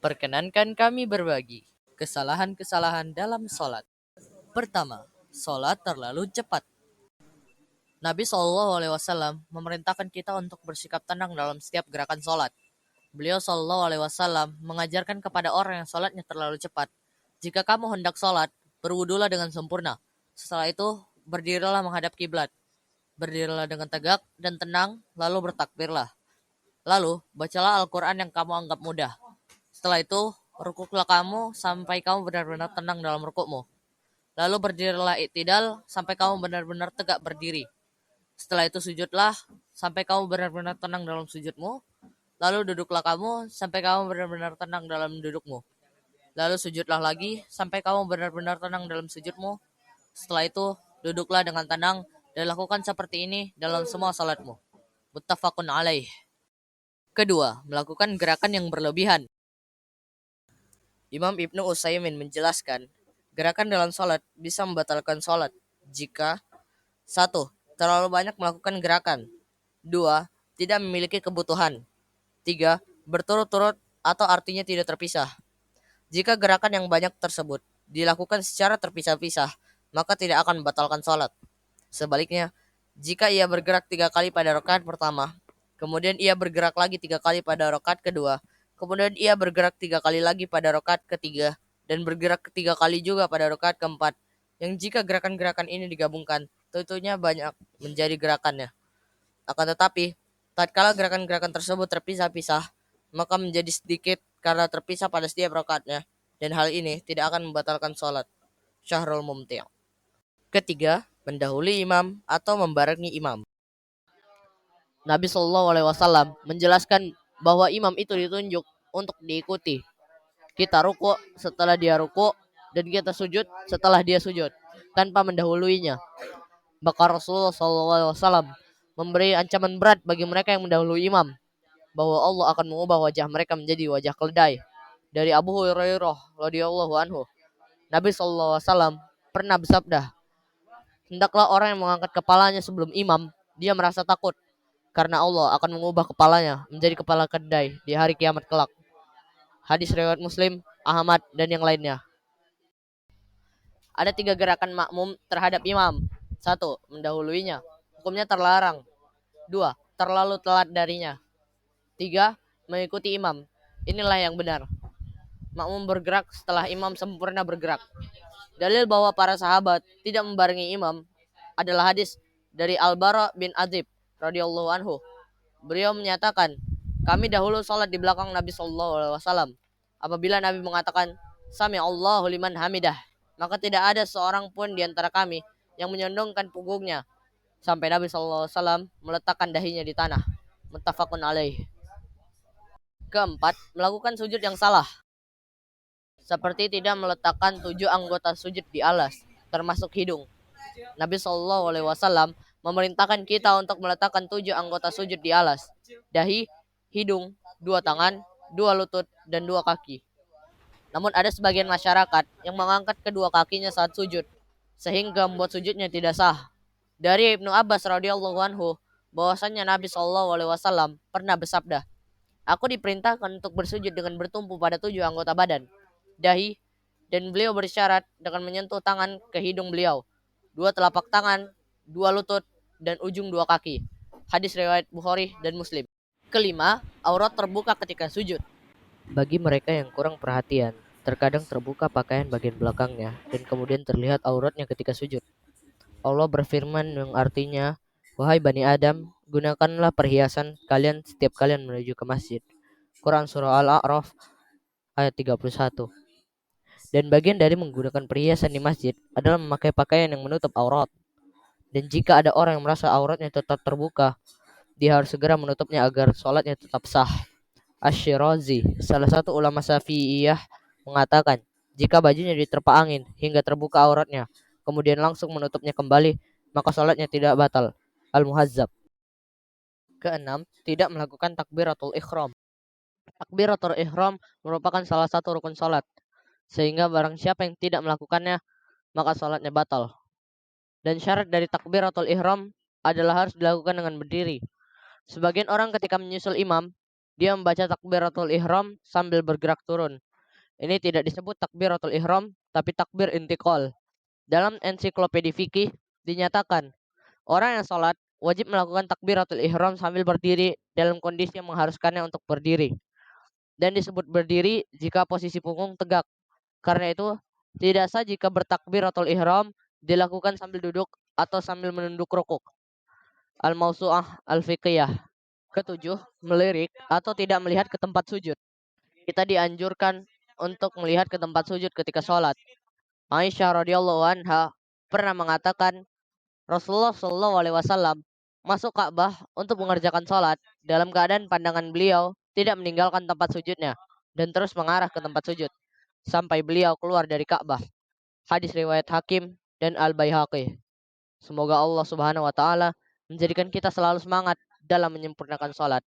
Perkenankan kami berbagi kesalahan-kesalahan dalam sholat. Pertama, sholat terlalu cepat. Nabi SAW memerintahkan kita untuk bersikap tenang dalam setiap gerakan sholat. Beliau SAW mengajarkan kepada orang yang sholatnya terlalu cepat, jika kamu hendak sholat, berwudulah dengan sempurna. Setelah itu, berdirilah menghadap kiblat. Berdirilah dengan tegak dan tenang, lalu bertakbirlah. Lalu, bacalah Al-Quran yang kamu anggap mudah. Setelah itu, rukuklah kamu sampai kamu benar-benar tenang dalam rukukmu. Lalu berdirilah i'tidal sampai kamu benar-benar tegak berdiri. Setelah itu sujudlah sampai kamu benar-benar tenang dalam sujudmu. Lalu duduklah kamu sampai kamu benar-benar tenang dalam dudukmu. Lalu sujudlah lagi sampai kamu benar-benar tenang dalam sujudmu. Setelah itu, duduklah dengan tenang dan lakukan seperti ini dalam semua salatmu. Muttafaqun alaih. Kedua, melakukan gerakan yang berlebihan. Imam Ibnu Utsaimin menjelaskan, gerakan dalam sholat bisa membatalkan sholat jika 1. Terlalu banyak melakukan gerakan. 2. Tidak memiliki kebutuhan. 3. Berturut-turut atau artinya tidak terpisah. Jika gerakan yang banyak tersebut dilakukan secara terpisah-pisah, maka tidak akan membatalkan sholat. Sebaliknya, jika ia bergerak 3 kali pada rakaat pertama, kemudian ia bergerak lagi 3 kali pada rakaat kedua, kemudian ia bergerak 3 kali lagi pada rakaat ketiga, dan bergerak ketiga kali juga pada rakaat keempat, yang jika gerakan-gerakan ini digabungkan, tentunya banyak menjadi gerakannya. Akan tetapi, tatkala gerakan-gerakan tersebut terpisah-pisah, maka menjadi sedikit karena terpisah pada setiap rakaatnya, dan hal ini tidak akan membatalkan sholat. Syahrul Mumti'. Ketiga, mendahului imam atau membarengi imam. Nabi SAW menjelaskan bahwa imam itu ditunjuk untuk diikuti. Kita ruku setelah dia ruku dan kita sujud setelah dia sujud tanpa mendahuluinya. Maka Rasulullah SAW memberi ancaman berat bagi mereka yang mendahului imam, bahwa Allah akan mengubah wajah mereka menjadi wajah keledai. Dari Abu Hurairah radhiyallahu anhu, Nabi SAW pernah bersabda, hendaklah orang yang mengangkat kepalanya sebelum imam, dia merasa takut, karena Allah akan mengubah kepalanya menjadi kepala keledai di hari kiamat kelak. Hadis riwayat Muslim, Ahmad, dan yang lainnya. Ada 3 gerakan makmum terhadap imam. 1. Mendahuluinya. Hukumnya terlarang. 2. Terlalu telat darinya. 3. Mengikuti imam. Inilah yang benar. Makmum bergerak setelah imam sempurna bergerak. Dalil bahwa para sahabat tidak membarengi imam adalah hadis dari Al-Bara bin Azib radhiyallahu anhu. Beliau menyatakan, kami dahulu salat di belakang Nabi sallallahu alaihi wasallam. Apabila Nabi mengatakan, Sami Allahu liman hamidah, maka tidak ada seorang pun di antara kami yang menyondongkan punggungnya sampai Nabi sallallahu alaihi wasallam meletakkan dahinya di tanah. Muttafaqun alaih. Keempat, melakukan sujud yang salah. Seperti tidak meletakkan 7 anggota sujud di alas, termasuk hidung. Nabi Shallallahu Alaihi Wasallam memerintahkan kita untuk meletakkan 7 anggota sujud di alas, dahi, hidung, 2 tangan, 2 lutut, dan 2 kaki. Namun ada sebagian masyarakat yang mengangkat kedua kakinya saat sujud, sehingga membuat sujudnya tidak sah. Dari Ibnu Abbas radhiyallahu anhu, bahwasanya Nabi Shallallahu Alaihi Wasallam pernah bersabda, aku diperintahkan untuk bersujud dengan bertumpu pada 7 anggota badan, dahi, dan beliau bersyarat dengan menyentuh tangan ke hidung beliau, 2 telapak tangan, 2 lutut, dan ujung 2 kaki. Hadis riwayat Bukhari dan Muslim. Kelima, aurat terbuka ketika sujud. Bagi mereka yang kurang perhatian, terkadang terbuka pakaian bagian belakangnya dan kemudian terlihat auratnya ketika sujud. Allah berfirman yang artinya, wahai Bani Adam, gunakanlah perhiasan kalian setiap kalian menuju ke masjid. Quran Surah Al-A'raf ayat 31. Dan bagian dari menggunakan perhiasan di masjid adalah memakai pakaian yang menutup aurat. Dan jika ada orang yang merasa auratnya tetap terbuka, dia harus segera menutupnya agar sholatnya tetap sah. Asy-Syirazi, salah satu ulama Syafi'iyah, mengatakan, jika bajunya diterpa angin hingga terbuka auratnya, kemudian langsung menutupnya kembali, maka sholatnya tidak batal. Al-Muhazzab. Keenam, tidak melakukan takbiratul ihram. Takbiratul ihram merupakan salah satu rukun sholat, sehingga barang siapa yang tidak melakukannya, maka sholatnya batal. Dan syarat dari takbiratul ihram adalah harus dilakukan dengan berdiri. Sebagian orang ketika menyusul imam Dia membaca takbiratul ihram sambil bergerak turun. Ini tidak disebut takbiratul ihram, tapi takbir intikal. Dalam ensiklopedia fikih dinyatakan, orang yang sholat wajib melakukan takbiratul ihram sambil berdiri dalam kondisi yang mengharuskannya untuk berdiri. Dan disebut berdiri jika posisi punggung tegak. Karena itu, tidak sah jika bertakbiratul ihram dilakukan sambil duduk atau sambil menunduk rukuk. Al-Mausu'ah Al-Fiqhiyah. Ketujuh, melirik atau tidak melihat ke tempat sujud. Kita dianjurkan untuk melihat ke tempat sujud ketika sholat. Aisyah radhiyallahu anha pernah mengatakan Rasulullah Shallallahu alaihi wasallam masuk Ka'bah untuk mengerjakan sholat dalam keadaan pandangan beliau tidak meninggalkan tempat sujudnya dan terus mengarah ke tempat sujud sampai beliau keluar dari Ka'bah. Hadis riwayat Hakim dan Al-Baihaqi. Semoga Allah Subhanahu wa taala menjadikan kita selalu semangat dalam menyempurnakan sholat.